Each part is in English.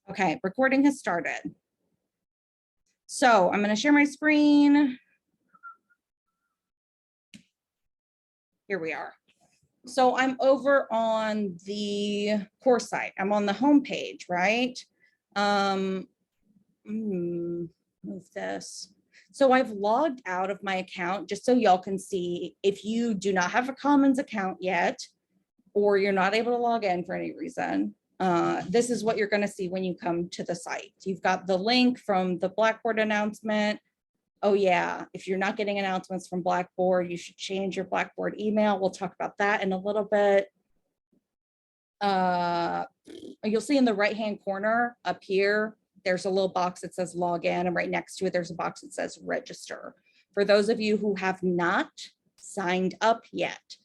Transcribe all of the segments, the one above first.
Okay, recording has started. So I'm going to share my screen. Here we are. So I'm over on the course site. I'm on the home page, right? Move this. So I've logged out of my account just so y'all can see if you do not have a Commons account yet, or you're not able to log in for any reason. This is what you're going to see when you come to the site. You've got the link from the Blackboard announcement. Oh yeah, if you're not getting announcements from Blackboard, you should change your Blackboard email. We'll talk about that in a little bit. You'll see in the right-hand corner up here, there's a little box that says log in, and right next to it, there's a box that says register. For those of you who have not signed up yet,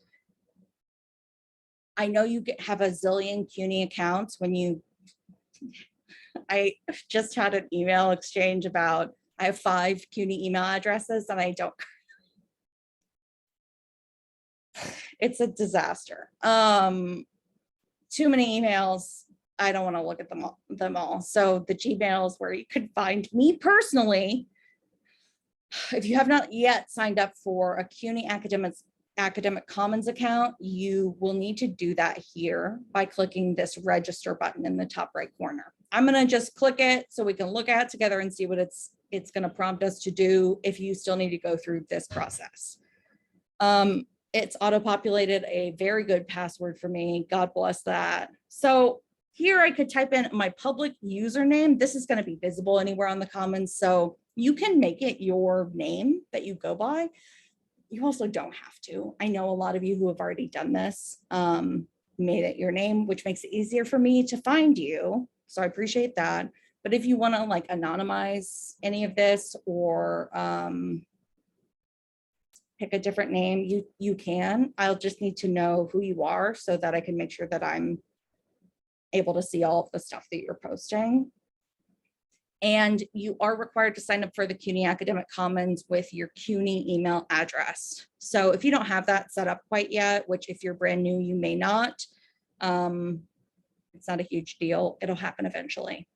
I know you have a zillion Cuny accounts when you, I just had an email exchange about, I have 5 Cuny email addresses and I don't, it's a disaster. Too many emails. I don't want to look at them all. So the Gmail is where you could find me personally. If you have not yet signed up for a Cuny Academic Commons account, you will need to do that here by clicking this register button in the top right corner. I'm going to just click it so we can look at it together and see what it's going to prompt us to do if you still need to go through this process. It's auto-populated a very good password for me. God bless that. So here I could type in my public username. This is going to be visible anywhere on the Commons, so you can make it your name that you go by. You also don't have to. I know a lot of you who have already done this, made it your name, which makes it easier for me to find you. So I appreciate that. But if you want to like anonymize any of this or pick a different name, you can. I'll just need to know who you are so that I can make sure that I'm able to see all of the stuff that you're posting. And you are required to sign up for the Cuny Academic Commons with your Cuny email address. So if you don't have that set up quite yet, which if you're brand new, you may not, it's not a huge deal. It'll happen eventually.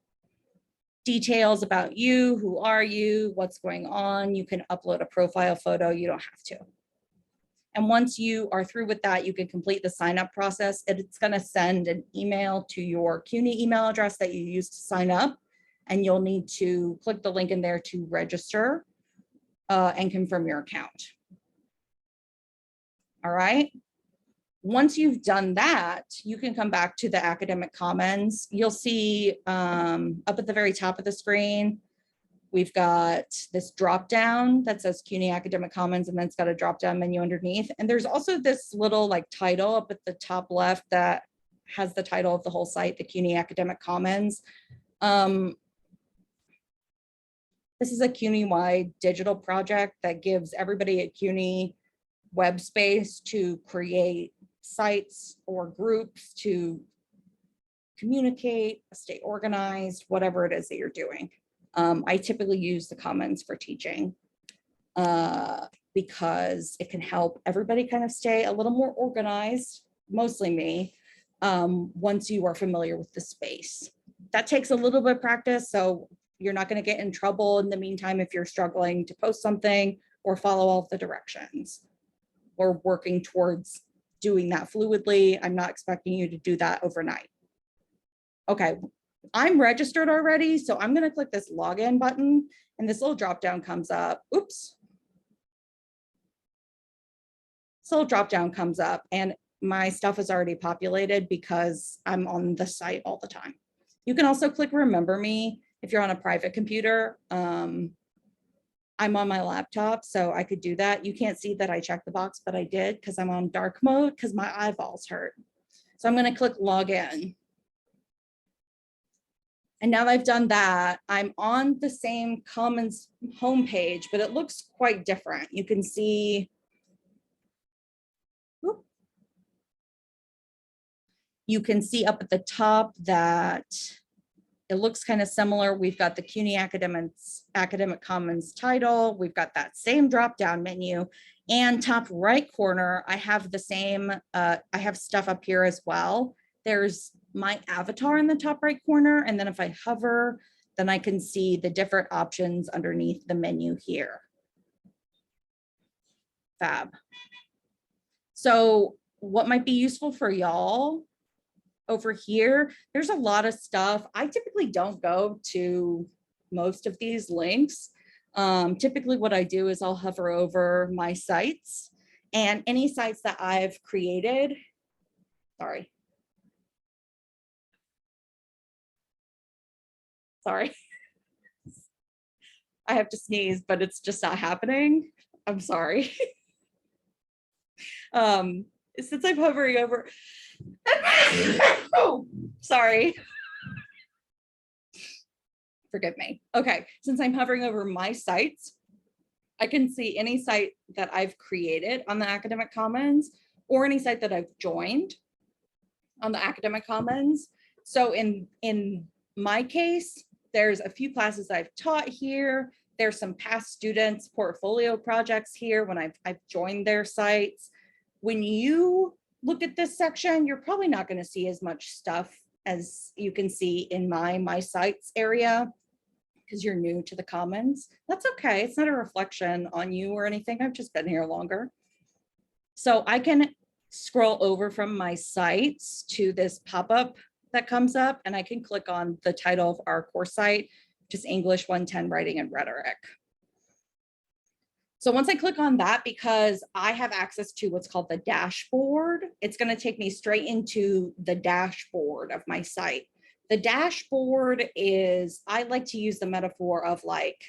Details about you, who are you, what's going on. You can upload a profile photo, you don't have to. And once you are through with that, you can complete the sign up process. It's gonna send an email to your Cuny email address that you used to sign up. And you'll need to click the link in there to register and confirm your account. All right. Once you've done that, you can come back to the Academic Commons. You'll see up at the very top of the screen, we've got this drop down that says Cuny Academic Commons, and then it's got a drop down menu underneath. And there's also this little like title up at the top left that has the title of the whole site, the Cuny Academic Commons. This is a Cuny-wide digital project that gives everybody at Cuny web space to create sites or groups to communicate, stay organized, whatever it is that you're doing. I typically use the Commons for teaching because it can help everybody kind of stay a little more organized, mostly me, once you are familiar with the space. That takes a little bit of practice, so you're not going to get in trouble in the meantime if you're struggling to post something or follow all of the directions. We're working towards doing that fluidly. I'm not expecting you to do that overnight. Okay, I'm registered already, so I'm going to click this login button and this little drop down comes up. Oops. This little drop down comes up and my stuff is already populated because I'm on the site all the time. You can also click remember me if you're on a private computer. I'm on my laptop, so I could do that. You can't see that I checked the box, but I did because I'm on dark mode because my eyeballs hurt. So I'm going to click login. And now that I've done that, I'm on the same Commons homepage, but it looks quite different. You can see, up at the top that it looks kind of similar. We've got the Cuny Academic Commons title. We've got that same drop-down menu, and top right corner, I have the same, I have stuff up here as well. There's my avatar in the top right corner. And then if I hover, then I can see the different options underneath the menu here. Fab. So what might be useful for y'all over here, there's a lot of stuff. I typically don't go to most of these links. Typically what I do is I'll hover over my sites, and any sites that I've created, sorry. I have to sneeze, but it's just not happening. I'm sorry. Since I'm hovering over, oh, sorry. Forgive me. Okay, since I'm hovering over my sites, I can see any site that I've created on the Academic Commons or any site that I've joined on the Academic Commons. So in my case, there's a few classes I've taught here. There's some past students' portfolio projects here when I've joined their sites. When you look at this section, you're probably not going to see as much stuff as you can see in my sites area because you're new to the Commons. That's okay. It's not a reflection on you or anything. I've just been here longer. So I can scroll over from my sites to this pop-up that comes up, and I can click on the title of our course site, which is English 110 Writing and Rhetoric. So once I click on that, because I have access to what's called the dashboard, it's going to take me straight into the dashboard of my site. The dashboard is, I like to use the metaphor of like,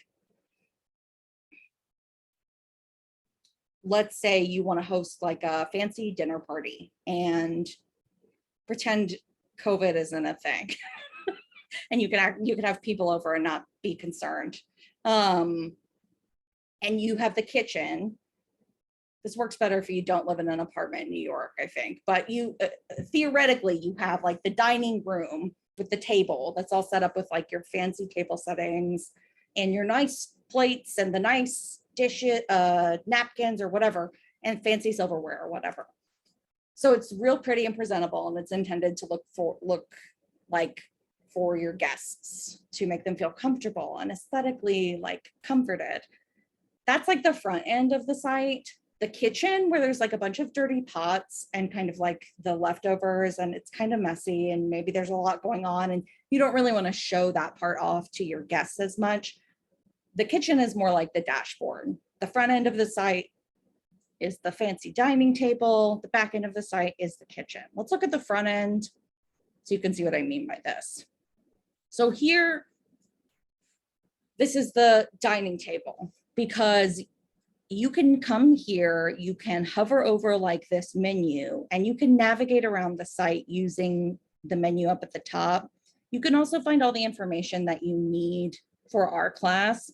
let's say you want to host like a fancy dinner party and pretend COVID isn't a thing. And you can have people over and not be concerned. And you have the kitchen. This works better if you don't live in an apartment in New York, I think. But you theoretically, you have like the dining room with the table that's all set up with like your fancy table settings and your nice plates and the nice dishes, napkins or whatever, and fancy silverware or whatever. So it's real pretty and presentable, and it's intended to look like for your guests to make them feel comfortable and aesthetically like comforted. That's like the front end of the site. The kitchen, where there's like a bunch of dirty pots and kind of like the leftovers, and it's kind of messy and maybe there's a lot going on and you don't really want to show that part off to your guests as much. The kitchen is more like the dashboard. The front end of the site is the fancy dining table. The back end of the site is the kitchen. Let's look at the front end so you can see what I mean by this. So here, this is the dining table, because you can come here, you can hover over like this menu, and you can navigate around the site using the menu up at the top. You can also find all the information that you need for our class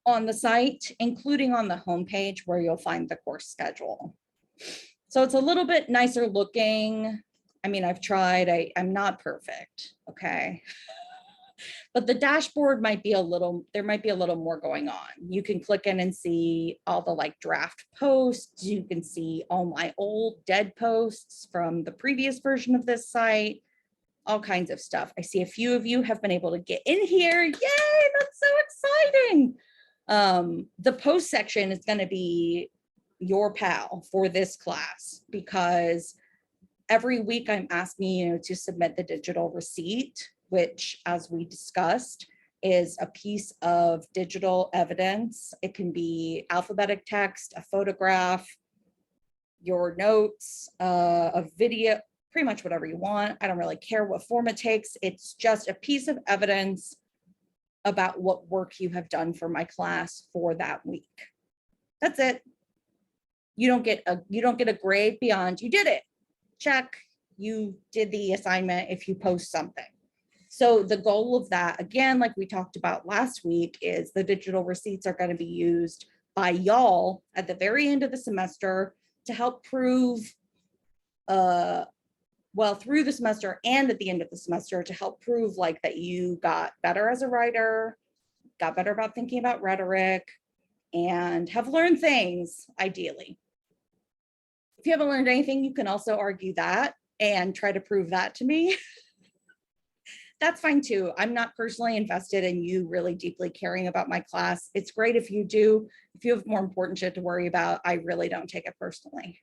on the site, including on the homepage where you'll find the course schedule. So it's a little bit nicer looking. I mean, I've tried, I'm not perfect, okay? But the dashboard might be there might be a little more going on. You can click in and see all the like draft posts. You can see all my old dead posts from the previous version of this site, all kinds of stuff. I see a few of you have been able to get in here. Yay, that's so exciting. The post section is going to be your pal for this class, because every week I'm asking you to submit the digital receipt, which, as we discussed, is a piece of digital evidence. It can be alphabetic text, a photograph, your notes, a video, pretty much whatever you want. I don't really care what form it takes. It's just a piece of evidence about what work you have done for my class for that week. That's it. You don't get a grade beyond you did it. Check, you did the assignment if you post something. So the goal of that, again, like we talked about last week, is the digital receipts are going to be used by y'all at the very end of the semester to help prove, well, through the semester and at the end of the semester, to help prove like that you got better as a writer, got better about thinking about rhetoric, and have learned things, ideally. If you haven't learned anything, you can also argue that and try to prove that to me, that's fine too. I'm not personally invested in you really deeply caring about my class. It's great if you do. If you have more important shit to worry about, I really don't take it personally.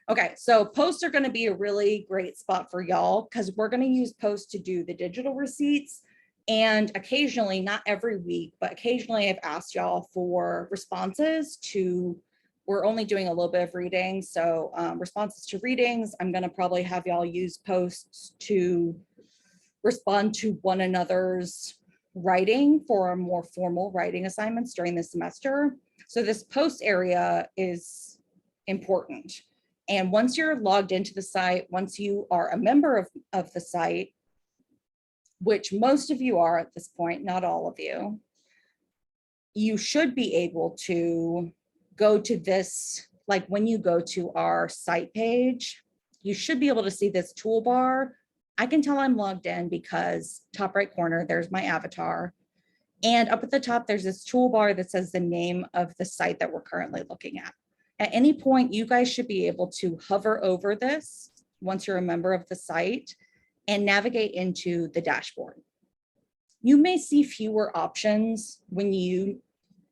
Okay, so posts are going to be a really great spot for y'all because we're going to use posts to do the digital receipts. And occasionally, not every week, but occasionally I've asked y'all for responses to, we're only doing a little bit of reading. So responses to readings, I'm going to probably have y'all use posts to respond to one another's writing for more formal writing assignments during the semester. So this post area is important. And once you're logged into the site, once you are a member of the site, which most of you are at this point, not all of you, you should be able to go to this, like when you go to our site page, you should be able to see this toolbar. I can tell I'm logged in because top right corner, there's my avatar. And up at the top, there's this toolbar that says the name of the site that we're currently looking at. At any point, you guys should be able to hover over this once you're a member of the site and navigate into the dashboard. You may see fewer options when you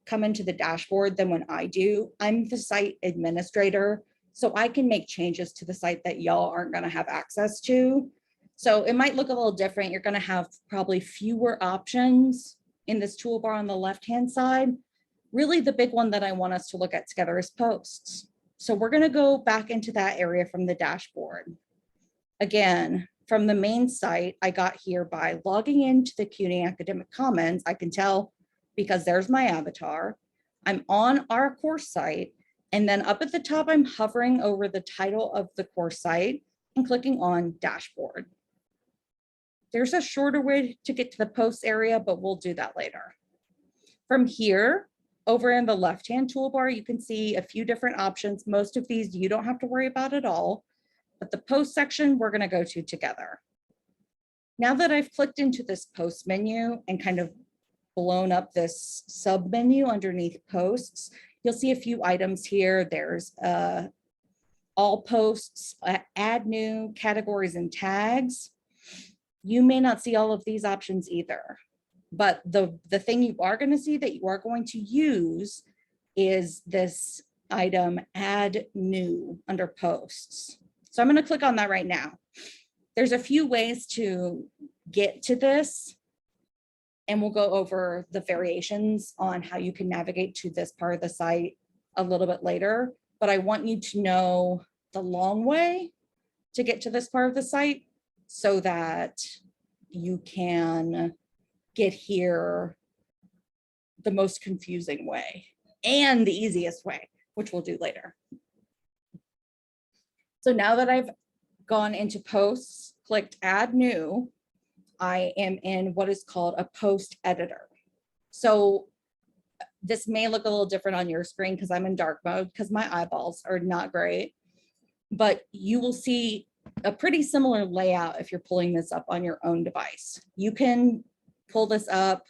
come into the dashboard than when I do. I'm the site administrator, so I can make changes to the site that y'all aren't going to have access to. So it might look a little different. You're going to have probably fewer options in this toolbar on the left-hand side. Really, the big one that I want us to look at together is posts. So we're going to go back into that area from the dashboard. Again, from the main site, I got here by logging into the Cuny Academic Commons. I can tell because there's my avatar. I'm on our course site, and then up at the top, I'm hovering over the title of the course site and clicking on dashboard. There's a shorter way to get to the posts area, but we'll do that later. From here, over in the left-hand toolbar, you can see a few different options. Most of these you don't have to worry about at all, but the post section we're going to go to together. Now that I've clicked into this post menu and kind of blown up this sub menu underneath posts, you'll see a few items here. There's all posts, add new categories and tags. You may not see all of these options either, but the thing you are going to see that you are going to use is this item, add new, under posts. So I'm going to click on that right now. There's a few ways to get to this, and we'll go over the variations on how you can navigate to this part of the site a little bit later. But I want you to know the long way to get to this part of the site so that you can get here the most confusing way and the easiest way, which we'll do later. So now that I've gone into posts, clicked add new, I am in what is called a post editor. So this may look a little different on your screen because I'm in dark mode because my eyeballs are not great, but you will see a pretty similar layout if you're pulling this up on your own device. You can pull this up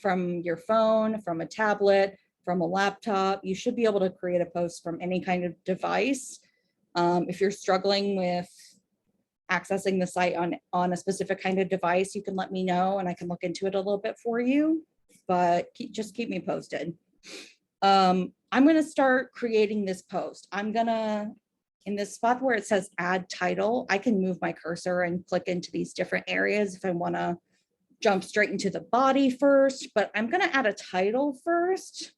from your phone, from a tablet, from a laptop. You should be able to create a post from any kind of device. If you're struggling with accessing the site on a specific kind of device, you can let me know and I can look into it a little bit for you, but just keep me posted. I'm going to start creating this post. I'm going to, in this spot where it says add title, I can move my cursor and click into these different areas if I want to jump straight into the body first, but I'm going to add a title first.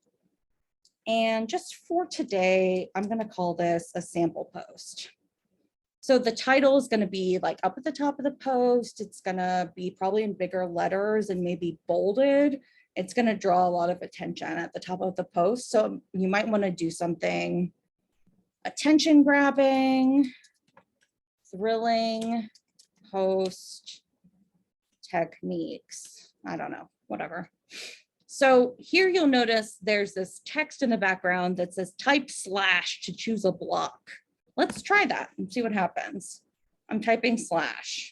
And just for today, I'm going to call this a sample post. So the title is going to be like up at the top of the post. It's going to be probably in bigger letters and maybe bolded. It's going to draw a lot of attention at the top of the post. So you might want to do something attention grabbing, thrilling post techniques. I don't know, whatever. So here you'll notice there's this text in the background that says type / to choose a block. Let's try that and see what happens. I'm typing /.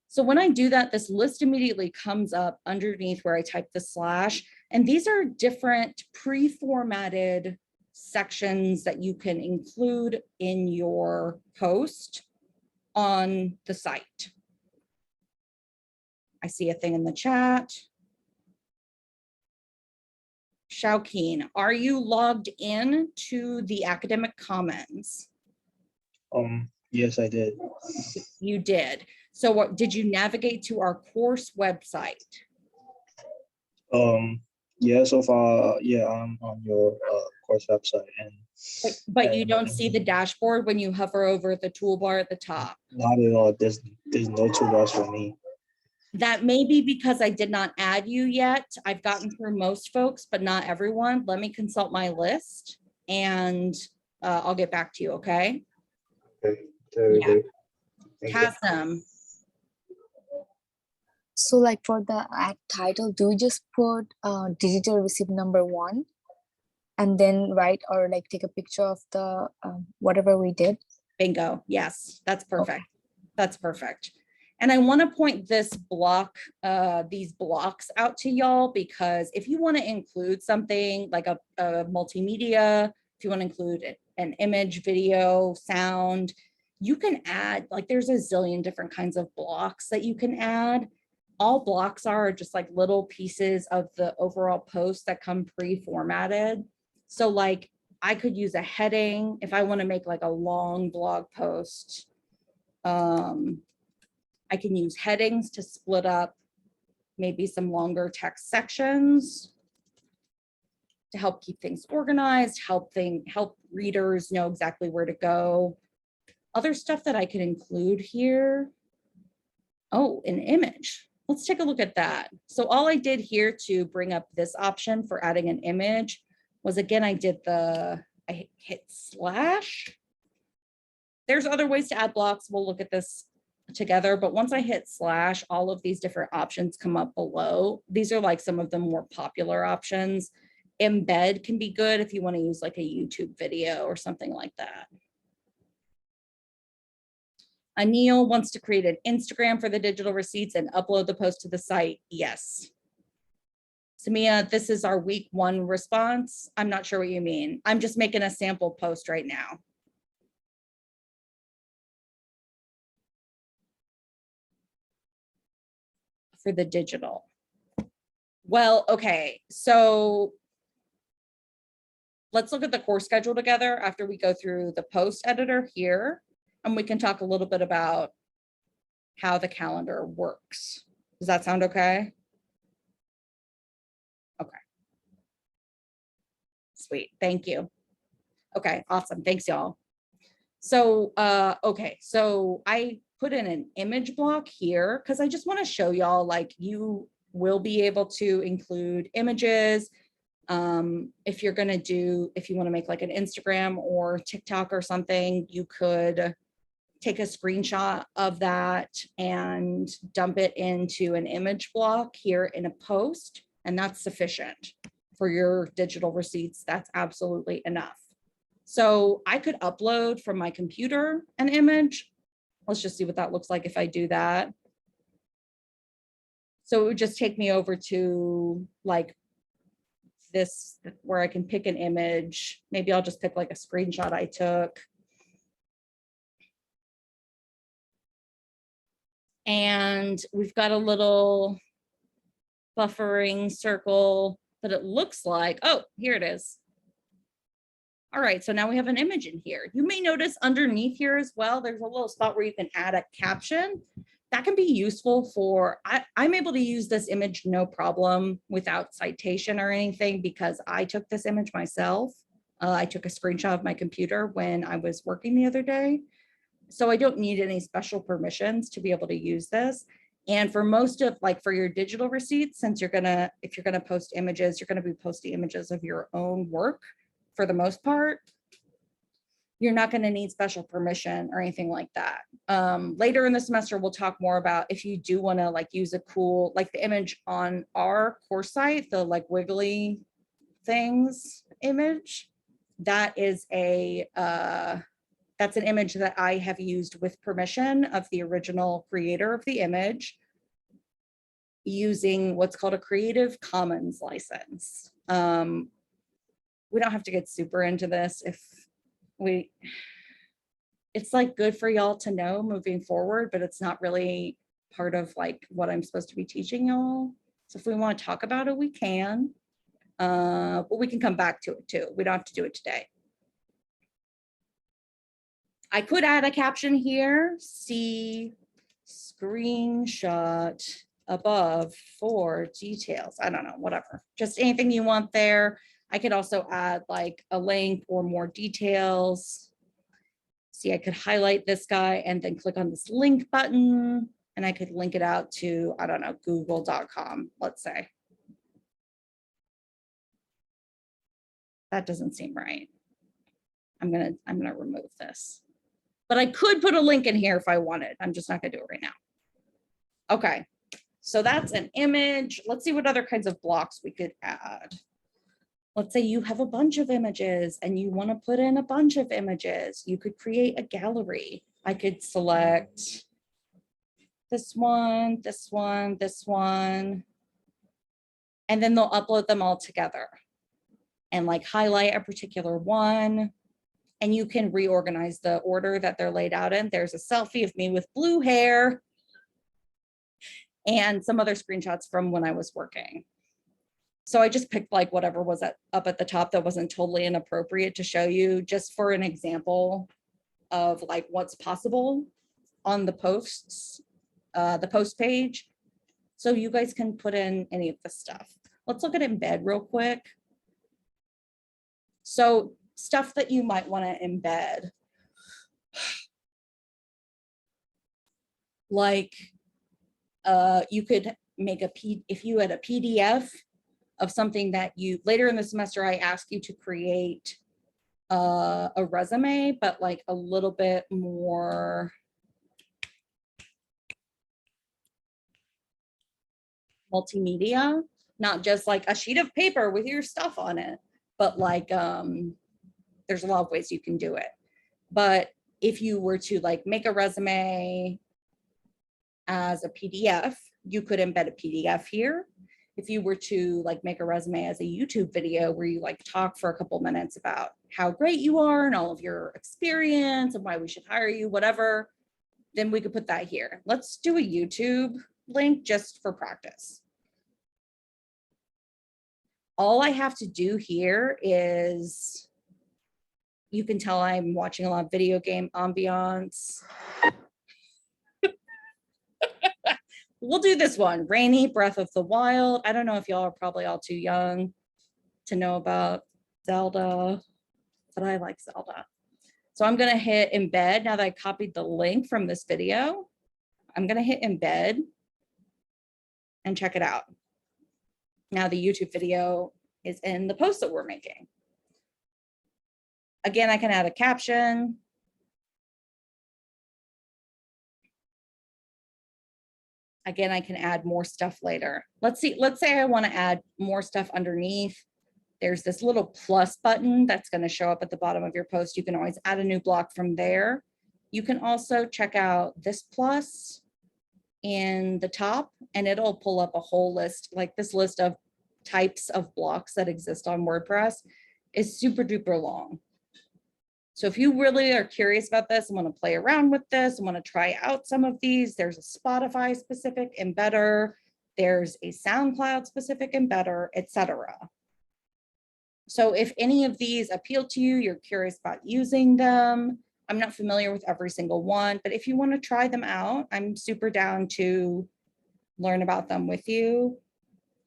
So when I do that, this list immediately comes up underneath where I type the /. And these are different pre-formatted sections that you can include in your post on the site. I see a thing in the chat. Shaokeen, are you logged in to the Academic Commons? Yes, I did. You did. So what did you navigate to our course website? Yeah, so far, yeah, I'm on your course website, But you don't see the dashboard when you hover over the toolbar at the top. Not at all. There's no toolbars for me. That may be because I did not add you yet. I've gotten through most folks, but not everyone. Let me consult my list and I'll get back to you, okay? Okay. Yeah. Thank you. Kasim. So like for the ad title, do we just put digital receipt number 1 and then write or like take a picture of the whatever we did? Bingo. Yes, that's perfect. That's perfect. And I want to point this block, these blocks out to y'all, because if you want to include something like a multimedia, if you want to include an image, video, sound, you can add, like there's a zillion different kinds of blocks that you can add. All blocks are just like little pieces of the overall post that come pre-formatted. So like I could use a heading if I want to make like a long blog post. I can use headings to split up maybe some longer text sections to help keep things organized, help readers know exactly where to go. Other stuff that I could include here. Oh, an image. Let's take a look at that. So all I did here to bring up this option for adding an image was, again, I hit slash. There's other ways to add blocks. We'll look at this together, but once I hit slash, all of these different options come up below. These are like some of the more popular options. Embed can be good if you want to use like a YouTube video or something like that. Anil wants to create an Instagram for the digital receipts and upload the post to the site. Yes. Samia, this is our week 1 response. I'm not sure what you mean. I'm just making a sample post right now. For the digital. Well, okay, so let's look at the course schedule together after we go through the post editor here, and we can talk a little bit about how the calendar works. Does that sound okay? Okay. Sweet, thank you. Okay, awesome, thanks y'all. So, okay, so I put in an image block here because I just want to show y'all, like, you will be able to include images. If you want to make like an Instagram or TikTok or something, you could take a screenshot of that and dump it into an image block here in a post, and that's sufficient for your digital receipts. That's absolutely enough. So I could upload from my computer an image. Let's just see what that looks like if I do that. So it would just take me over to like this, where I can pick an image. Maybe I'll just pick like a screenshot I took. And we've got a little buffering circle, but it looks like, oh, here it is. All right, so now we have an image in here. You may notice underneath here as well, there's a little spot where you can add a caption. That can be useful for, I'm able to use this image no problem without citation or anything because I took this image myself. I took a screenshot of my computer when I was working the other day. So I don't need any special permissions to be able to use this. And for most of, like for your digital receipts, since if you're gonna post images, you're gonna be posting images of your own work for the most part. You're not gonna need special permission or anything like that. Later in the semester, we'll talk more about if you do wanna like use a cool, like the image on our course site, the like wiggly things image, that is that's an image that I have used with permission of the original creator of the image using what's called a Creative Commons license. we don't have to get super into this if it's like good for y'all to know moving forward, but it's not really part of like what I'm supposed to be teaching y'all. So if we want to talk about it, we can, but we can come back to it too. We don't have to do it today. I could add a caption here, see screenshot above for details. I don't know, whatever, just anything you want there. I could also add like a link or more details. See, I could highlight this guy and then click on this link button and I could link it out to, I don't know, google.com, let's say. That doesn't seem right. I'm gonna remove this. But I could put a link in here if I wanted. I'm just not gonna do it right now. Okay, so that's an image. Let's see what other kinds of blocks we could add. Let's say you have a bunch of images and you want to put in a bunch of images. You could create a gallery. I could select this one, this one, this one, and then they'll upload them all together and like highlight a particular one. And you can reorganize the order that they're laid out in. There's a selfie of me with blue hair and some other screenshots from when I was working. So I just picked like whatever was up at the top that wasn't totally inappropriate to show you just for an example of like what's possible on the posts, the post page. So you guys can put in any of the stuff. Let's look at embed real quick. So stuff that you might want to embed. Like you could make if you had a PDF of something that you later in the semester, I ask you to create a resume, but like a little bit more multimedia, not just like a sheet of paper with your stuff on it, but like there's a lot of ways you can do it. But if you were to like make a resume as a PDF, you could embed a PDF here. If you were to like make a resume as a YouTube video where you like talk for a couple minutes about how great you are and all of your experience and why we should hire you, whatever, then we could put that here. Let's do a YouTube link just for practice. All I have to do here is, you can tell I'm watching a lot of video game ambiance. We'll do this one, Rainy Breath of the Wild. I don't know if y'all are probably all too young to know about Zelda, but I like Zelda. So I'm gonna hit embed. Now that I copied the link from this video, I'm gonna hit embed and check it out. Now the YouTube video is in the post that we're making. Again, I can add a caption. Again, I can add more stuff later. Let's say I want to add more stuff underneath. There's this little plus button that's going to show up at the bottom of your post. You can always add a new block from there. You can also check out this plus in the top and it'll pull up a whole list. Like this list of types of blocks that exist on WordPress is super duper long. So if you really are curious about this and want to play around with this and want to try out some of these, there's a Spotify specific embedder, there's a SoundCloud specific embedder, etc. So if any of these appeal to you, you're curious about using them. I'm not familiar with every single one, but if you want to try them out, I'm super down to learn about them with you.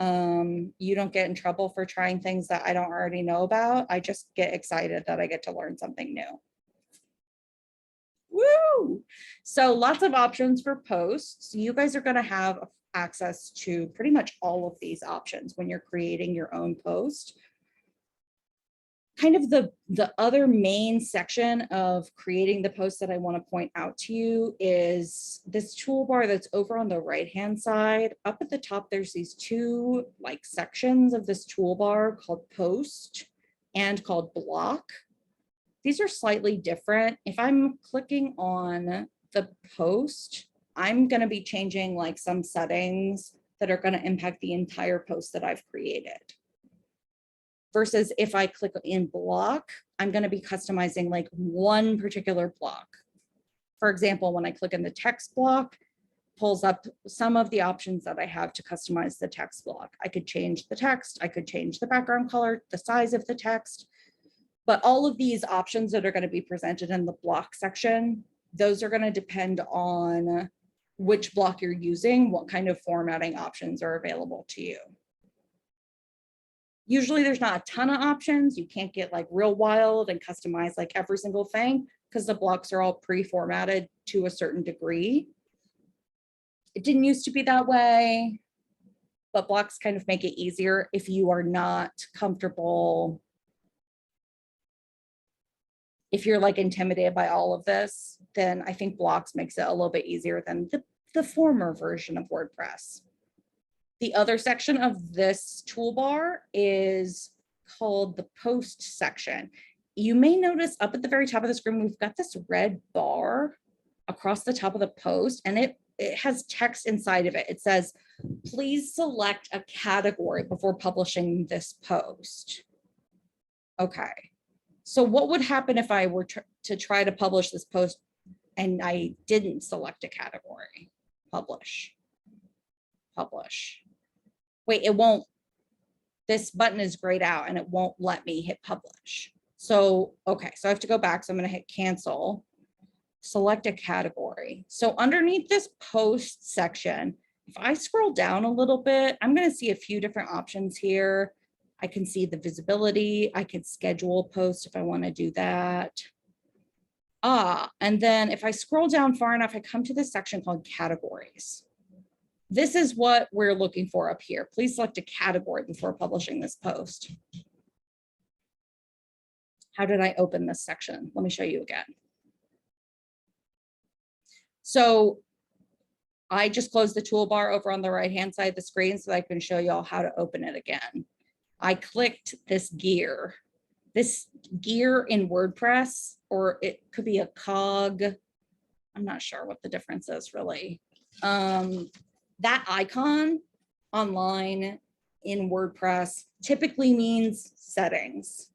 You don't get in trouble for trying things that I don't already know about. I just get excited that I get to learn something new. Woo! So lots of options for posts. You guys are going to have access to pretty much all of these options when you're creating your own post. Kind of the other main section of creating the post that I want to point out to you is this toolbar that's over on the right-hand side. Up at the top, there's these two like sections of this toolbar called post and called block. These are slightly different. If I'm clicking on the post, I'm going to be changing like some settings that are going to impact the entire post that I've created. versus if I click in block, I'm going to be customizing like one particular block. For example, when I click in the text block, pulls up some of the options that I have to customize the text block. I could change the text, I could change the background color, the size of the text, but all of these options that are going to be presented in the block section, those are going to depend on which block you're using, what kind of formatting options are available to you. Usually there's not a ton of options. You can't get like real wild and customize like every single thing because the blocks are all pre-formatted to a certain degree. It didn't used to be that way, but blocks kind of make it easier if you are not comfortable. If you're like intimidated by all of this, then I think blocks makes it a little bit easier than the former version of WordPress. The other section of this toolbar is called the post section. You may notice up at the very top of the screen, we've got this red bar across the top of the post, and it has text inside of it. It says, please select a category before publishing this post. Okay, so what would happen if I were to try to publish this post and I didn't select a category? Publish. Wait, it won't. This button is grayed out and it won't let me hit publish. So, okay, so I have to go back. So I'm going to hit cancel, select a category. So underneath this post section, if I scroll down a little bit, I'm going to see a few different options here. I can see the visibility. I can schedule a post if I want to do that. And then if I scroll down far enough, I come to this section called categories. This is what we're looking for up here. Please select a category before publishing this post. How did I open this section? Let me show you again. So I just closed the toolbar over on the right-hand side of the screen so I can show you all how to open it again. I clicked this gear. This gear in WordPress, or it could be a cog. I'm not sure what the difference is really. That icon online in WordPress typically means settings.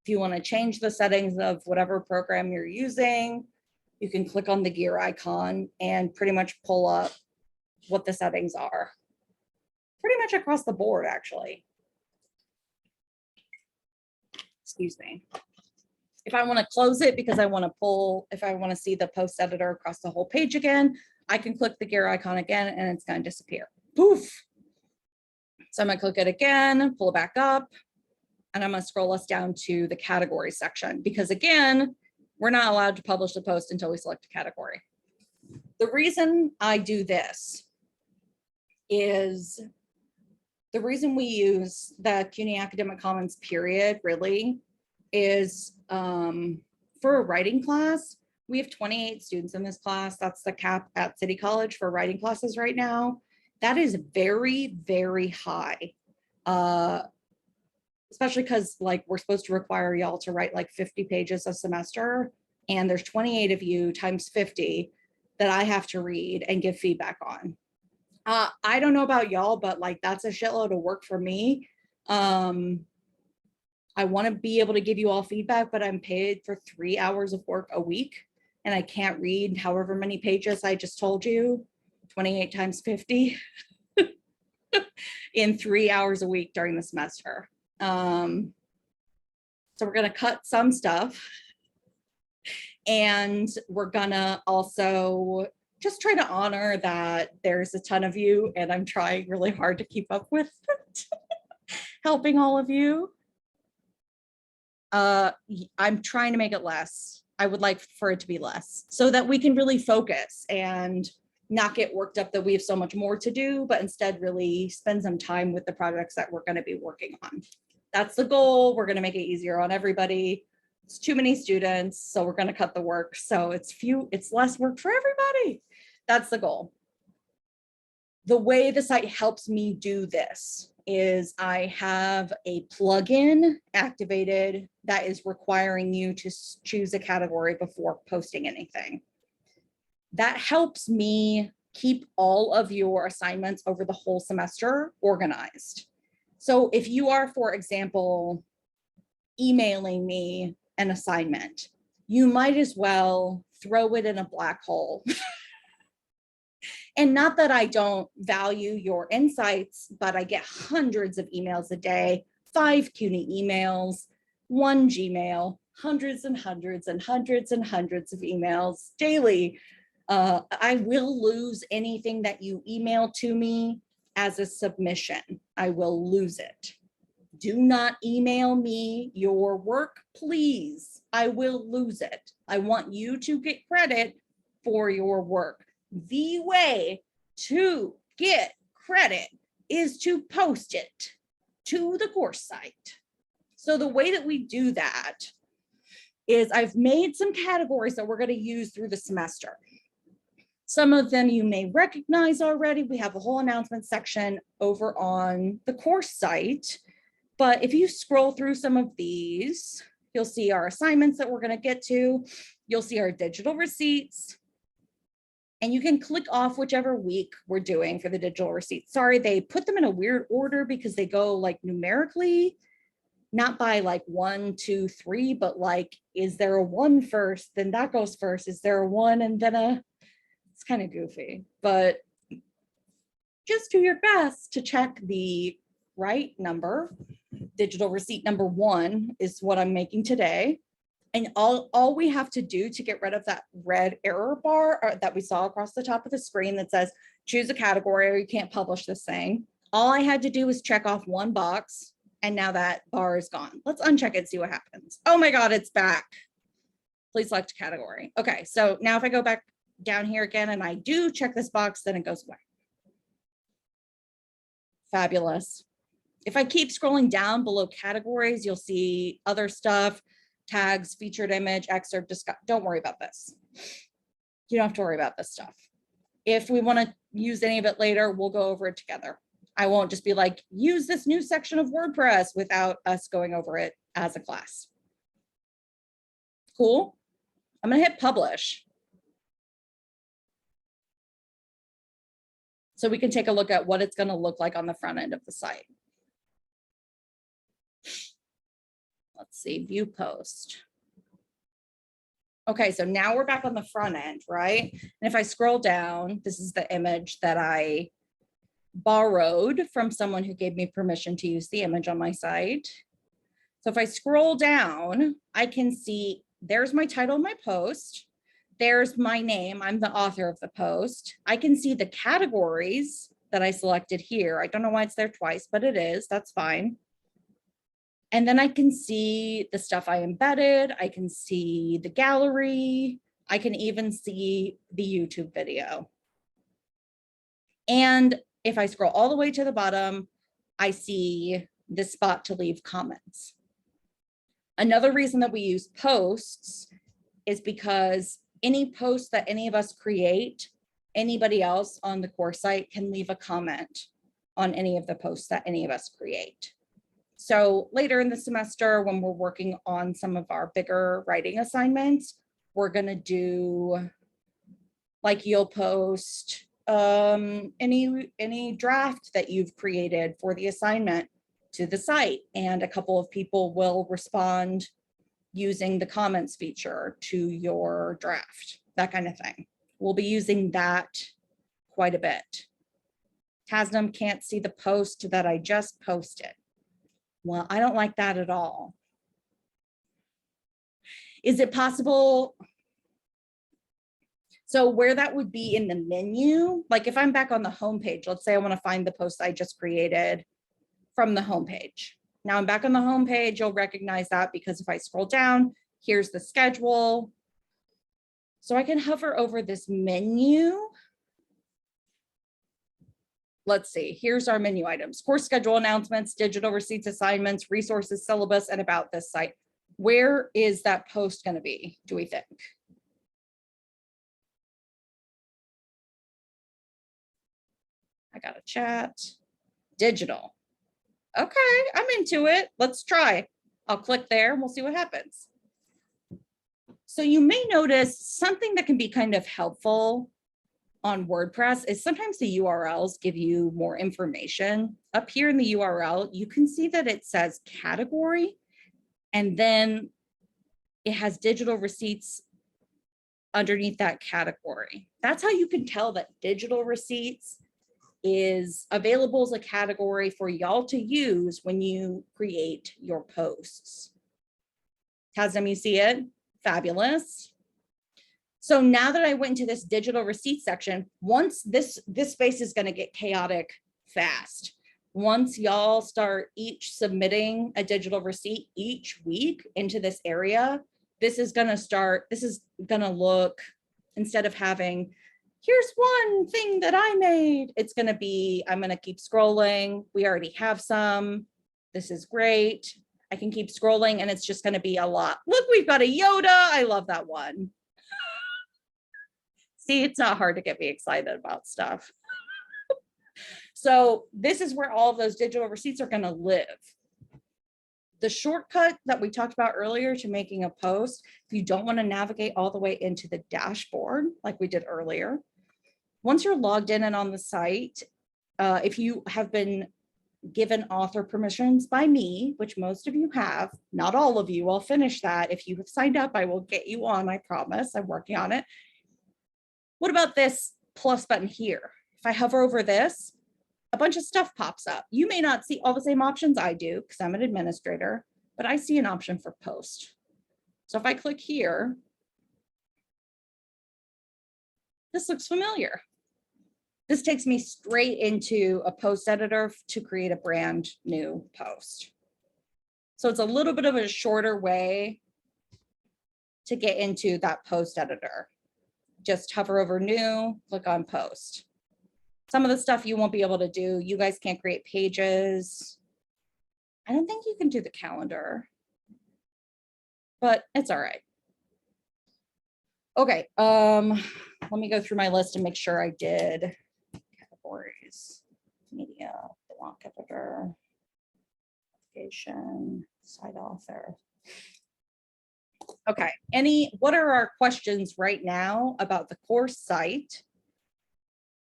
If you want to change the settings of whatever program you're using, you can click on the gear icon and pretty much pull up what the settings are. Pretty much across the board, actually. Excuse me. If I want to close it because I want to pull, if I want to see the post editor across the whole page again, I can click the gear icon again and it's going to disappear. Poof. So I'm going to click it again, pull it back up, and I'm going to scroll us down to the category section because again, we're not allowed to publish the post until we select a category. The reason I do this is the reason we use the Cuny Academic Commons period really is for a writing class. We have 28 students in this class. That's the cap at City College for writing classes right now. That is very, very high, especially because like we're supposed to require y'all to write like 50 pages a semester, and there's 28 of you times 50 that I have to read and give feedback on. I don't know about y'all, but like that's a shitload of work for me. I want to be able to give you all feedback, but I'm paid for 3 hours of work a week. And I can't read however many pages I just told you, 28 times 50 in 3 hours a week during the semester. So we're going to cut some stuff, and we're going to also just try to honor that there's a ton of you, and I'm trying really hard to keep up with helping all of you. I'm trying to make it less. I would like for it to be less so that we can really focus and not get worked up that we have so much more to do, but instead really spend some time with the projects that we're going to be working on. That's the goal. We're going to make it easier on everybody. It's too many students, so we're going to cut the work. So it's less work for everybody. That's the goal. The way the site helps me do this is I have a plugin activated that is requiring you to choose a category before posting anything. That helps me keep all of your assignments over the whole semester organized. So if you are, for example, emailing me an assignment, you might as well throw it in a black hole. And not that I don't value your insights, but I get hundreds of emails a day, 5 Cuny emails, 1 Gmail, hundreds and hundreds and hundreds and hundreds of emails daily. I will lose anything that you email to me as a submission. I will lose it. Do not email me your work, please. I will lose it. I want you to get credit for your work. The way to get credit is to post it to the course site. So the way that we do that is I've made some categories that we're going to use through the semester. Some of them you may recognize already. We have a whole announcement section over on the course site. But if you scroll through some of these, you'll see our assignments that we're going to get to. You'll see our digital receipts. And you can click off whichever week we're doing for the digital receipts. Sorry, they put them in a weird order because they go like numerically, not by like 1, 2, 3, but like, is there a 1 first? Then that goes first. Is there a 1 and then a, it's kind of goofy, but just do your best to check the right number. Digital receipt number 1 is what I'm making today. And all we have to do to get rid of that red error bar that we saw across the top of the screen that says, choose a category or you can't publish this thing. All I had to do was check off 1 box and now that bar is gone. Let's uncheck it and see what happens. Oh my God, it's back. Please select a category. Okay, so now if I go back down here again and I do check this box, then it goes away. Fabulous. If I keep scrolling down below categories, you'll see other stuff, tags, featured image, excerpt, discuss. Don't worry about this. You don't have to worry about this stuff. If we want to use any of it later, we'll go over it together. I won't just be like, use this new section of WordPress without us going over it as a class. Cool. I'm going to hit publish. So we can take a look at what it's going to look like on the front end of the site. Let's see, view post. Okay, so now we're back on the front end, right? And if I scroll down, this is the image that I borrowed from someone who gave me permission to use the image on my site. So if I scroll down, I can see there's my title of my post. There's my name. I'm the author of the post. I can see the categories that I selected here. I don't know why it's there twice, but it is. That's fine. And then I can see the stuff I embedded. I can see the gallery. I can even see the YouTube video. And if I scroll all the way to the bottom, I see this spot to leave comments. Another reason that we use posts is because any post that any of us create, anybody else on the course site can leave a comment on any of the posts that any of us create. So later in the semester, when we're working on some of our bigger writing assignments, we're going to do, like, you'll post any draft that you've created for the assignment to the site, and a couple of people will respond using the comments feature to your draft, that kind of thing. We'll be using that quite a bit. Tasnim can't see the post that I just posted. Well, I don't like that at all. Is it possible? So where that would be in the menu, like if I'm back on the home page, let's say I want to find the post I just created from the home page. Now I'm back on the home page, you'll recognize that because if I scroll down, here's the schedule. So I can hover over this menu. Let's see, here's our menu items: course schedule, announcements, digital receipts, assignments, resources, syllabus, and about this site. Where is that post going to be, do we think? I got a chat. Digital. Okay, I'm into it. Let's try. I'll click there and we'll see what happens. So you may notice something that can be kind of helpful on WordPress is sometimes the URLs give you more information. Up here in the URL, you can see that it says category, and then it has digital receipts underneath that category. That's how you can tell that digital receipts is available as a category for y'all to use when you create your posts. Tasnim, you see it? Fabulous. So now that I went into this digital receipt section, once this space is going to get chaotic fast. Once y'all start each submitting a digital receipt each week into this area, this is going to look, instead of having, here's one thing that I made, it's going to be, I'm going to keep scrolling. We already have some. This is great. I can keep scrolling and it's just going to be a lot. Look, we've got a Yoda. I love that one. See, it's not hard to get me excited about stuff. So this is where all of those digital receipts are going to live. The shortcut that we talked about earlier to making a post, if you don't want to navigate all the way into the dashboard like we did earlier, once you're logged in and on the site, if you have been given author permissions by me, which most of you have, not all of you, I'll finish that. If you have signed up, I will get you on, I promise. I'm working on it. What about this plus button here? If I hover over this, a bunch of stuff pops up. You may not see all the same options I do because I'm an administrator, but I see an option for post. So if I click here, this looks familiar. This takes me straight into a post editor to create a brand new post. So it's a little bit of a shorter way to get into that post editor. Just hover over new, click on post. Some of the stuff you won't be able to do. You guys can't create pages. I don't think you can do the calendar, but it's all right. Okay, let me go through my list and make sure I did categories, media, block editor, application, site author. Okay, what are our questions right now about the course site?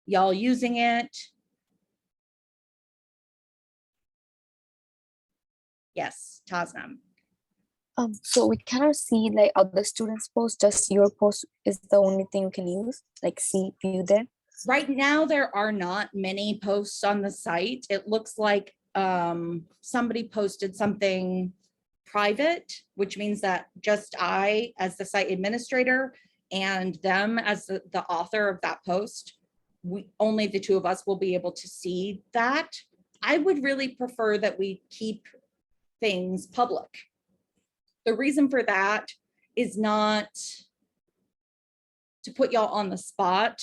Y'all using it? Yes, Tasnim. So we cannot see like other students' posts, just your post is the only thing you can use, like see view there. Right now, there are not many posts on the site. It looks like somebody posted something private, which means that just I, as the site administrator, and them as the author of that post, only the two of us will be able to see that. I would really prefer that we keep things public. The reason for that is not to put y'all on the spot,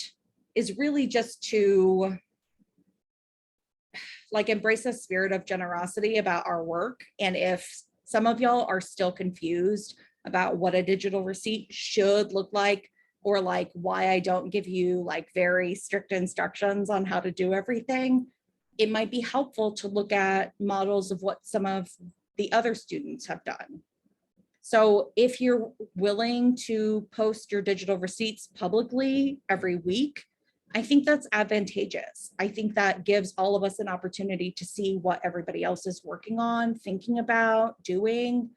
is really just to like embrace a spirit of generosity about our work. And if some of y'all are still confused about what a digital receipt should look like, or like why I don't give you like very strict instructions on how to do everything, it might be helpful to look at models of what some of the other students have done. So if you're willing to post your digital receipts publicly every week, I think that's advantageous. I think that gives all of us an opportunity to see what everybody else is working on, thinking about, doing.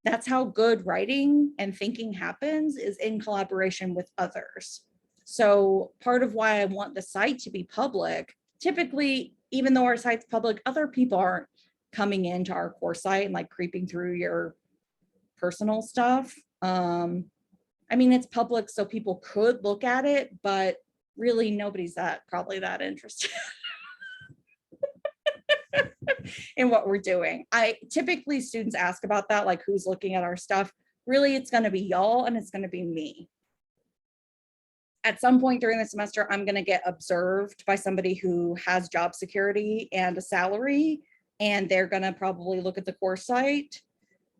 That's how good writing and thinking happens, is in collaboration with others. So part of why I want the site to be public, typically, even though our site's public, other people aren't coming into our course site and like creeping through your personal stuff. I mean, it's public, so people could look at it, but really nobody's probably that interested in what we're doing. Typically students ask about that, like who's looking at our stuff. Really, it's going to be y'all and it's going to be me. At some point during the semester, I'm going to get observed by somebody who has job security and a salary, and they're going to probably look at the course site.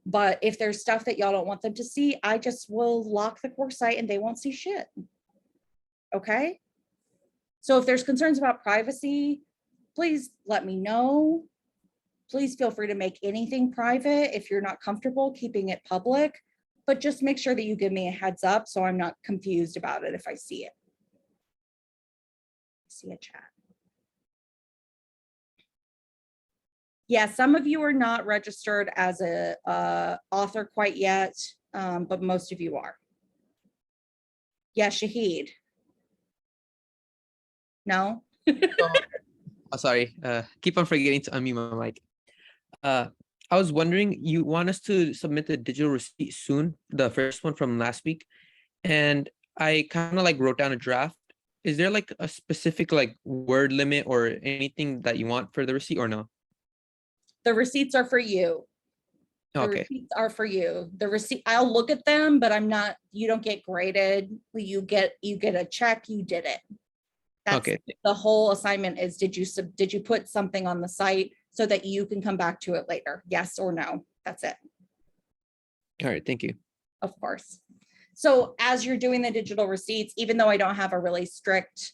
But if there's stuff that y'all don't want them to see, I just will lock the course site and they won't see shit. Okay? So if there's concerns about privacy, please let me know. Please feel free to make anything private if you're not comfortable keeping it public, but just make sure that you give me a heads up so I'm not confused about it if I see it. see a chat. Yeah, some of you are not registered as a author quite yet, but most of you are. Yeah, Shahid. No? Oh, sorry. Keep on forgetting to unmute my mic. I was wondering, you want us to submit the digital receipt soon, the first one from last week, and I kind of like wrote down a draft. Is there like a specific like word limit or anything that you want for the receipt or no? The receipts are for you. The Okay. receipts are for you. The receipt, I'll look at them, but I'm not, you don't get graded. You get a check, you did it. That's Okay. the whole assignment is, did you put something on the site so that you can come back to it later? Yes or no? That's it. All right. Thank you. Of course. So as you're doing the digital receipts, even though I don't have a really strict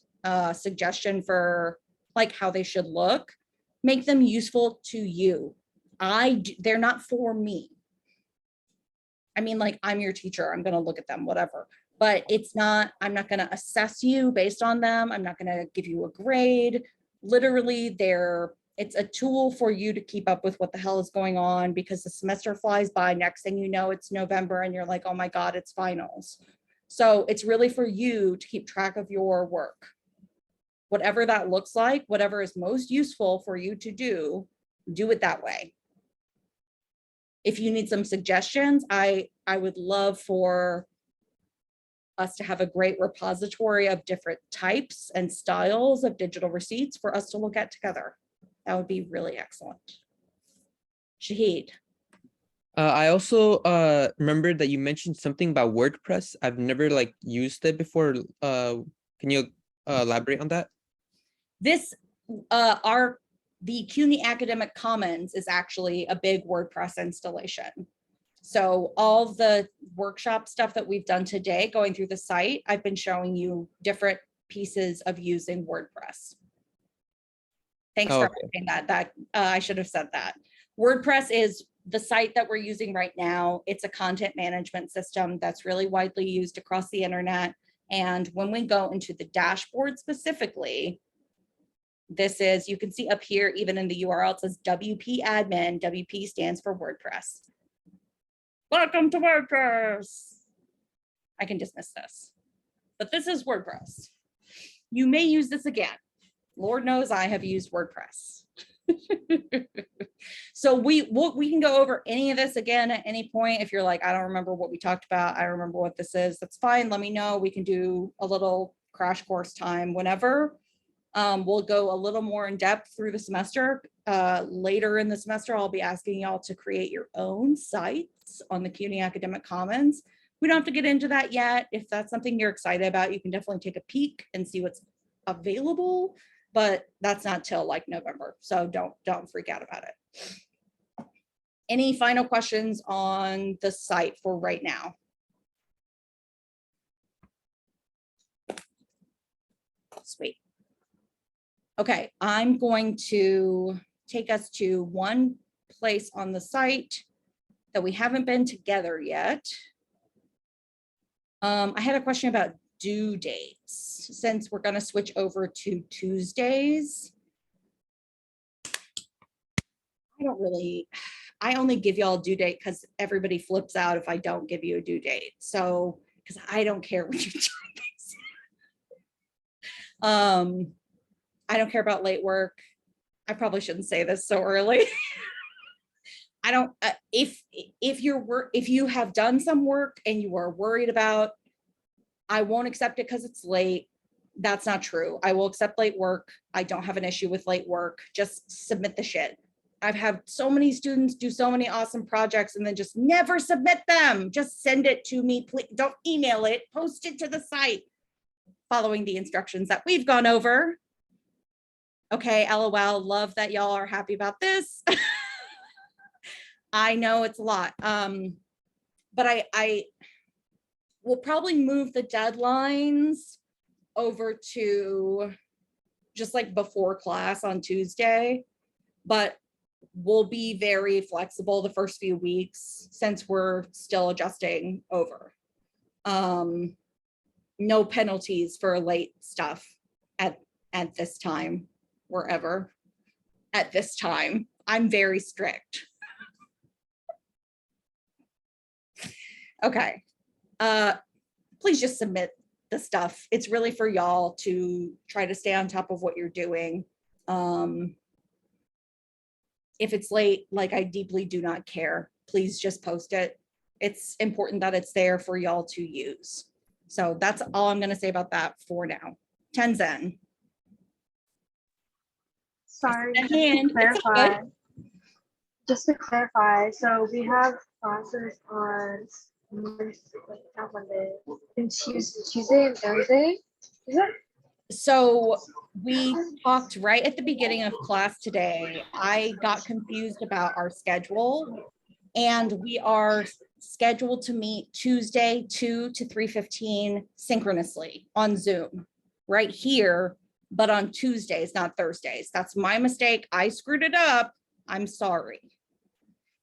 suggestion for like how they should look, make them useful to you. They're not for me. I mean, like, I'm your teacher, I'm going to look at them, whatever, but I'm not going to assess you based on them. I'm not going to give you a grade. Literally, it's a tool for you to keep up with what the hell is going on, because the semester flies by. Next thing you know, it's November and you're like, oh my God, it's finals. So it's really for you to keep track of your work. Whatever that looks like, whatever is most useful for you to do it that way. If you need some suggestions, I would love for us to have a great repository of different types and styles of digital receipts for us to look at together. That would be really excellent. Shahid. I also remembered that you mentioned something about WordPress. I've never like used it before. Can you elaborate on that? This, the Cuny Academic Commons is actually a big WordPress installation. So all the workshop stuff that we've done today, going through the site, I've been showing you different pieces of using WordPress. Thanks for asking that. I should have said that. WordPress is the site that we're using right now. It's a content management system that's really widely used across the internet. And when we go into the dashboard specifically, this is, you can see up here, even in the URL, it says WP admin. WP stands for WordPress. Welcome to WordPress. I can dismiss this, but this is WordPress. You may use this again. Lord knows I have used WordPress. So we can go over any of this again at any point. If you're like, I don't remember what we talked about, I remember what this is, that's fine. Let me know. We can do a little crash course time whenever. We'll go a little more in depth through the semester. Later in the semester, I'll be asking y'all to create your own sites on the Cuny Academic Commons. We don't have to get into that yet. If that's something you're excited about, you can definitely take a peek and see what's available, but that's not till like November. So don't freak out about it. Any final questions on the site for right now? Sweet. Okay, I'm going to take us to one place on the site that we haven't been together yet. I had a question about due dates, since we're going to switch over to Tuesdays. I only give y'all a due date because everybody flips out if I don't give you a due date. So, because I don't care when you do things. I don't care about late work. I probably shouldn't say this so early. I don't, if you have done some work and you are worried about, I won't accept it because it's late. That's not true. I will accept late work. I don't have an issue with late work. Just submit the shit. I've had so many students do so many awesome projects and then just never submit them. Just send it to me, please. Don't email it, post it to the site, following the instructions that we've gone over. Okay, LOL, love that y'all are happy about this. I know it's a lot, but I will probably move the deadlines over to just like before class on Tuesday, but we'll be very flexible the first few weeks since we're still adjusting over. No penalties for late stuff at this time, wherever, at this time. I'm very strict. Okay. Please just submit the stuff. It's really for y'all to try to stay on top of what you're doing. If it's late, like, I deeply do not care. Please just post it. It's important that it's there for y'all to use. So that's all I'm gonna say about that for now. Tenzin. Sorry, A hand. It's all good. just to clarify, so we have classes on not Monday, and Tuesday and Thursday, is it? So we talked right at the beginning of class today. I got confused about our schedule, and we are scheduled to meet Tuesday 2 to 3:15 synchronously on Zoom right here, but on Tuesdays, not Thursdays. That's my mistake. I screwed it up. I'm sorry.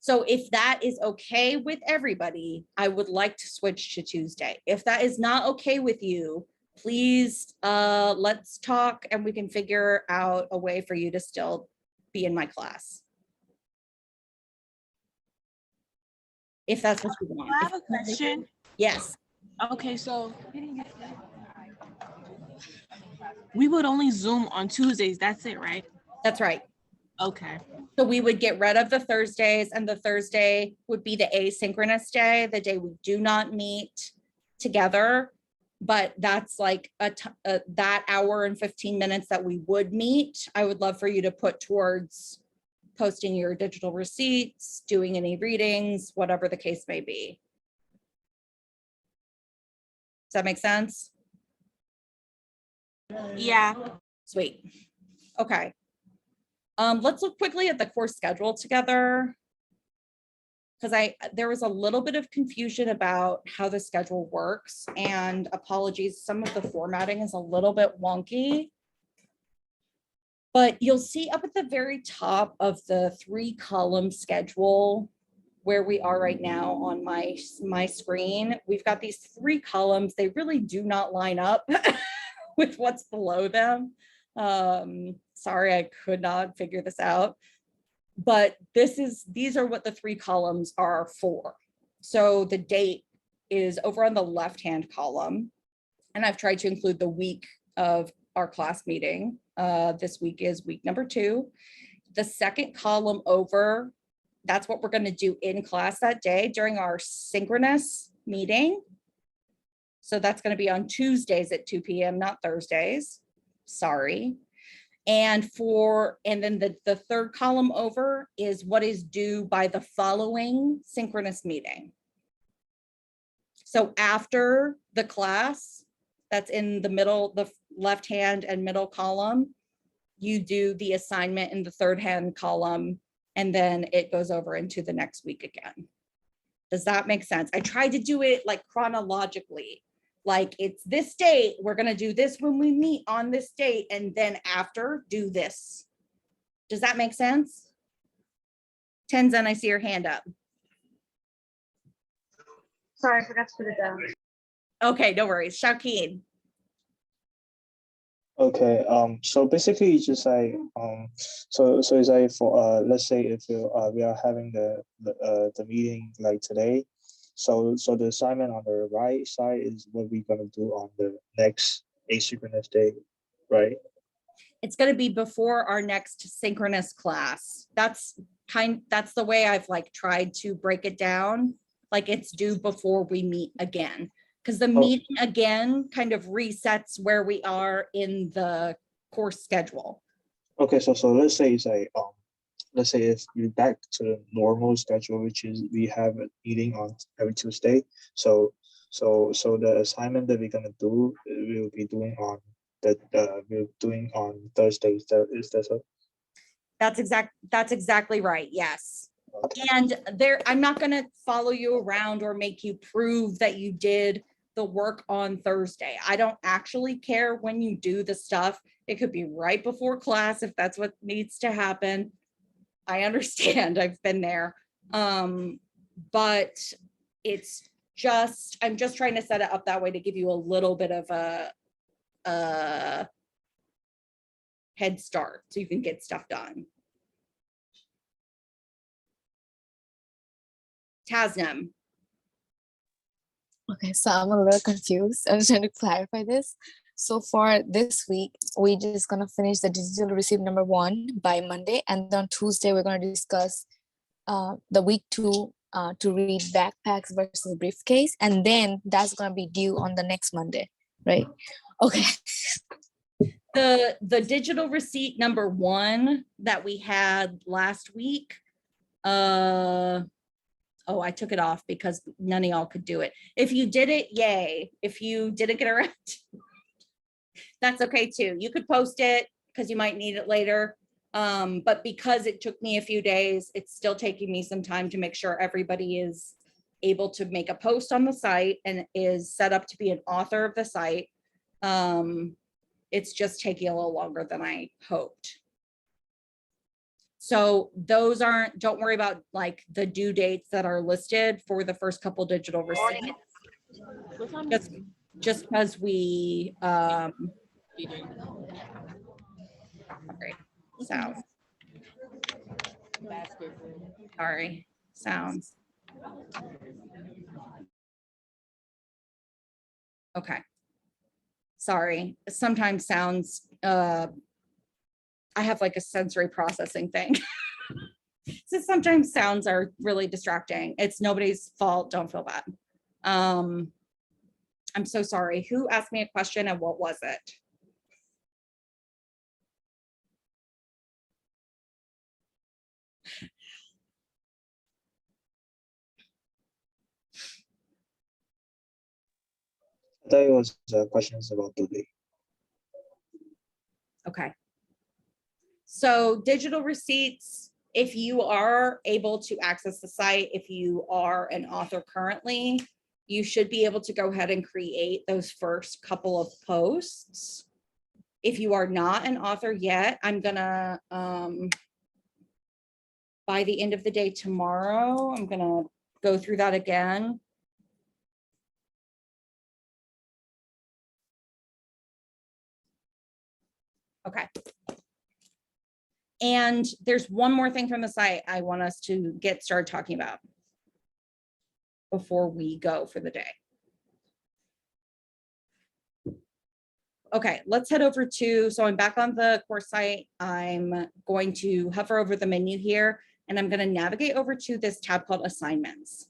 So if that is okay with everybody, I would like to switch to Tuesday. If that is not okay with you, please, let's talk and we can figure out a way for you to still be in my class. If that's what you want. I have a question. Yes. Okay, so we would only Zoom on Tuesdays. That's it, right? That's right. Okay. So we would get rid of the Thursdays, and the Thursday would be the asynchronous day, the day we do not meet together. But that's like that hour and 15 minutes that we would meet. I would love for you to put towards posting your digital receipts, doing any readings, whatever the case may be. Does that make sense? Yeah. Sweet. Okay. Let's look quickly at the course schedule together, because there was a little bit of confusion about how the schedule works, and apologies, some of the formatting is a little bit wonky. But you'll see up at the very top of the 3-column schedule where we are right now on my screen, we've got these 3 columns. They really do not line up with what's below them. Sorry, I could not figure this out, but these are what the 3 columns are for. So the date is over on the left-hand column, and I've tried to include the week of our class meeting. This week is week number 2. The second column over, that's what we're going to do in class that day during our synchronous meeting. So that's going to be on Tuesdays at 2 p.m., not Thursdays. Sorry. And then the third column over is what is due by the following synchronous meeting. So after the class, that's in the middle, the left hand and middle column, you do the assignment in the third hand column, and then it goes over into the next week again. Does that make sense? I tried to do it like chronologically. Like, it's this date, we're going to do this when we meet on this date, and then after, do this. Does that make sense? Tenzin, I see your hand up. Sorry, I forgot to put it down. Okay, no worries. Shakeen. Okay, so basically it's just like so it's like for let's say if we are having the meeting like today, so the assignment on the right side is what we're gonna do on the next asynchronous day, right? It's going to be before our next synchronous class. That's the way I've like tried to break it down. Like, it's due before we meet again, because the meeting again kind of resets where we are in the course schedule. Okay, so let's say it's like let's say if we're back to the normal schedule, which is we have a meeting on every Tuesday. So the assignment that we're gonna do, we'll be doing on Thursday. Is that so? That's exactly right. Yes. Okay. And I'm not going to follow you around or make you prove that you did the work on Thursday. I don't actually care when you do the stuff. It could be right before class if that's what needs to happen. I understand. I've been there. But I'm just trying to set it up that way to give you a little bit of a head start so you can get stuff done. Tasnim. Okay, so I'm a little confused. I'm trying to clarify this. So for this week, we're just gonna finish the digital receipt number 1 by Monday, and on Tuesday we're gonna discuss the week 2 to read backpacks versus briefcase, and then that's gonna be due on the next Monday, right? Okay. The digital receipt number 1 that we had last week, oh, I took it off because none of y'all could do it. If you did it, yay. If you didn't get around, that's okay too. You could post it because you might need it later. But because it took me a few days, it's still taking me some time to make sure everybody is able to make a post on the site and is set up to be an author of the site. It's just taking a little longer than I hoped. So those aren't, don't worry about like the due dates that are listed for the first couple digital receipts. Just because we, sorry, sounds. Sorry, sounds. Okay. Sorry, sometimes sounds, I have like a sensory processing thing. So sometimes sounds are really distracting. It's nobody's fault. Don't feel bad. I'm so sorry. Who asked me a question and what was it? That was questions about today. Okay. So digital receipts, if you are able to access the site, if you are an author currently, you should be able to go ahead and create those first couple of posts. If you are not an author yet, I'm gonna, by the end of the day tomorrow, I'm gonna go through that again. Okay. And there's one more thing from the site I want us to get started talking about before we go for the day. Okay, let's head over to, so I'm back on the course site. I'm going to hover over the menu here and I'm going to navigate over to this tab called assignments.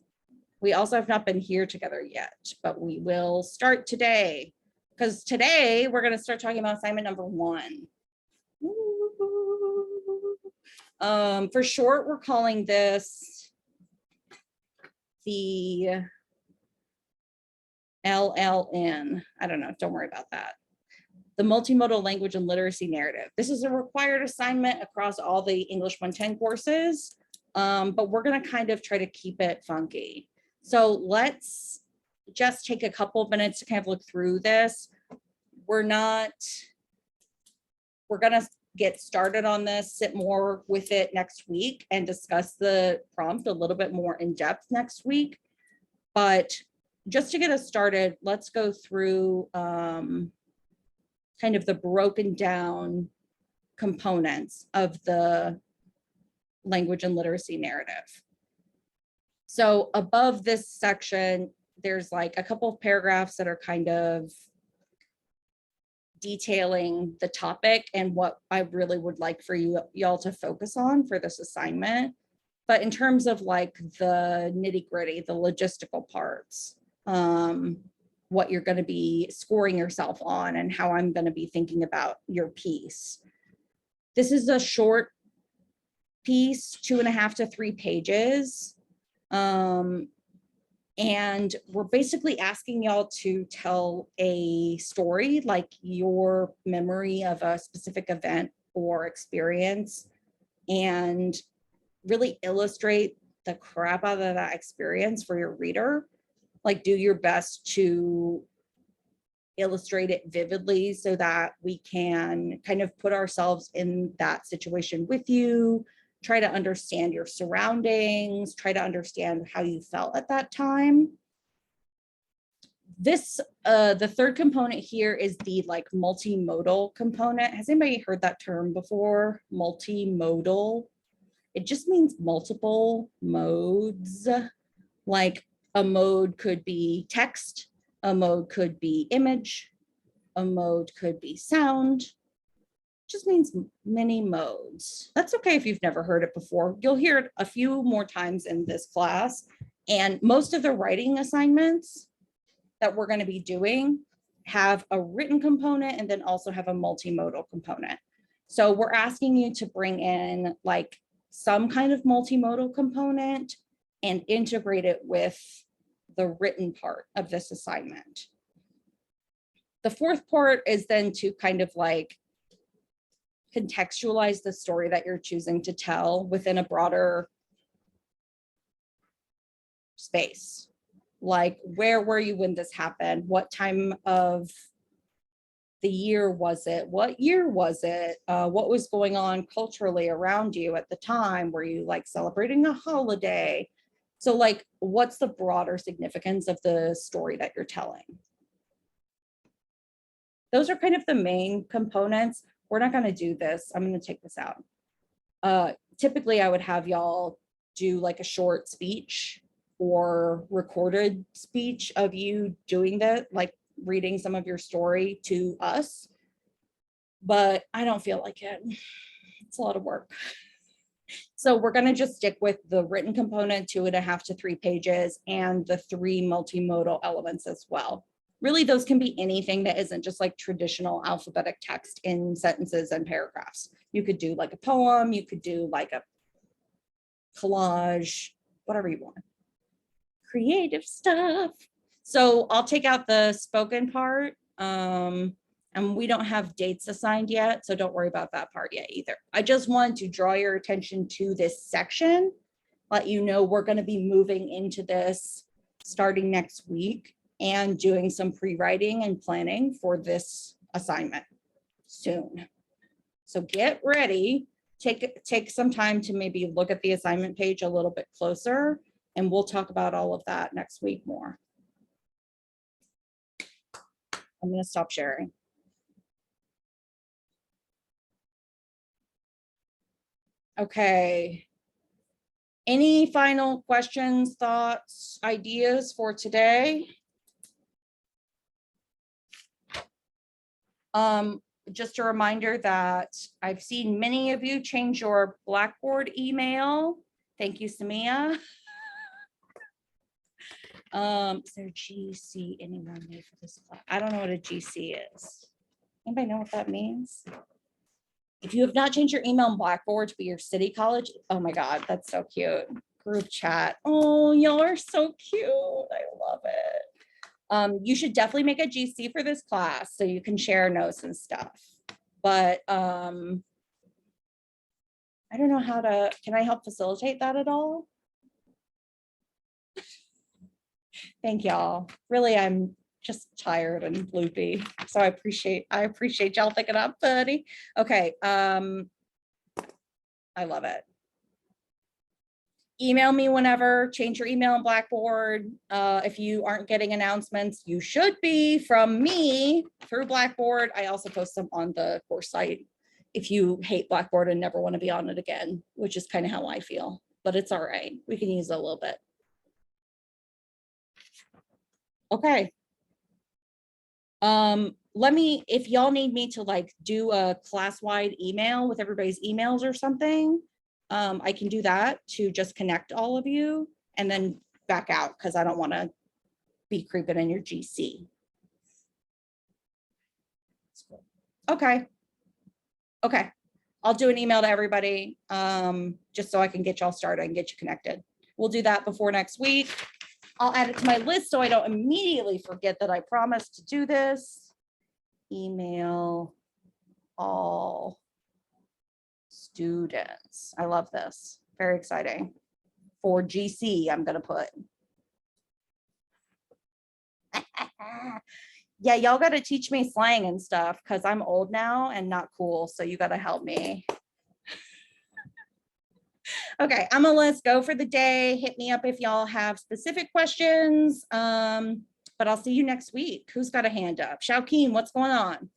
We also have not been here together yet, but we will start today because today we're going to start talking about assignment number 1. For short, we're calling this the LLN. I don't know, don't worry about that. The Multimodal Language and Literacy Narrative. This is a required assignment across all the English 110 courses, but we're gonna kind of try to keep it funky. So let's just take a couple of minutes to kind of look through this. We're gonna get started on this, sit more with it next week and discuss the prompt a little bit more in depth next week. But just to get us started, let's go through kind of the broken down components of the language and literacy narrative. So above this section, there's like a couple of paragraphs that are kind of detailing the topic and what I really would like for y'all to focus on for this assignment. But in terms of like the nitty gritty, the logistical parts, what you're going to be scoring yourself on and how I'm going to be thinking about your piece. This is a short piece, 2.5 to 3 pages. And we're basically asking y'all to tell a story, like your memory of a specific event or experience, and really illustrate the crap out of that experience for your reader. Like, do your best to illustrate it vividly so that we can kind of put ourselves in that situation with you, try to understand your surroundings, try to understand how you felt at that time. The third component here is the like multimodal component. Has anybody heard that term before? Multimodal. It just means multiple modes. Like a mode could be text, a mode could be image, a mode could be sound. Just means many modes. That's okay if you've never heard it before. You'll hear it a few more times in this class. And most of the writing assignments that we're going to be doing have a written component and then also have a multimodal component. So we're asking you to bring in like some kind of multimodal component and integrate it with the written part of this assignment. The fourth part is then to kind of like contextualize the story that you're choosing to tell within a broader space. Like, where were you when this happened? What time of the year was it? What year was it? What was going on culturally around you at the time? Were you like celebrating a holiday? So like, what's the broader significance of the story that you're telling? Those are kind of the main components. We're not going to do this. I'm going to take this out. Typically, I would have y'all do like a short speech or recorded speech of you doing that, like reading some of your story to us. But I don't feel like it. It's a lot of work. So we're going to just stick with the written component, 2.5 to 3 pages, and the 3 multimodal elements as well. Really, those can be anything that isn't just like traditional alphabetic text in sentences and paragraphs. You could do like a poem, you could do like a collage, whatever you want. Creative stuff. So I'll take out the spoken part. And we don't have dates assigned yet, so don't worry about that part yet either. I just wanted to draw your attention to this section, let you know we're going to be moving into this starting next week and doing some pre-writing and planning for this assignment soon. So get ready, take some time to maybe look at the assignment page a little bit closer, and we'll talk about all of that next week more. I'm going to stop sharing. Okay. Any final questions, thoughts, ideas for today? Just a reminder that I've seen many of you change your Blackboard email. Thank you, Samia. Is there a GC anyone made for this class? I don't know what a GC is. Anybody know what that means? If you have not changed your email in Blackboard to be your city college, oh my God, that's so cute. Group chat. Oh, y'all are so cute. I love it. You should definitely make a GC for this class so you can share notes and stuff. But I don't know how to, can I help facilitate that at all? Thank y'all. Really, I'm just tired and loopy. So I appreciate y'all thinking up, buddy. Okay. I love it. Email me whenever, change your email in Blackboard. If you aren't getting announcements, you should be from me through Blackboard. I also post them on the course site if you hate Blackboard and never want to be on it again, which is kind of how I feel, but it's all right. We can use it a little bit. Okay. Let me, if y'all need me to like do a class-wide email with everybody's emails or something, I can do that to just connect all of you and then back out because I don't want to be creeping in your GC. Okay. Okay. I'll do an email to everybody just so I can get y'all started and get you connected. We'll do that before next week. I'll add it to my list so I don't immediately forget that I promised to do this. Email all students. I love this. Very exciting. For GC, I'm going to put. Yeah, y'all got to teach me slang and stuff because I'm old now and not cool. So you got to help me. Okay, I'm gonna let's go for the day. Hit me up if y'all have specific questions. but I'll see you next week. Who's got a hand up? Shaoqin, what's going on?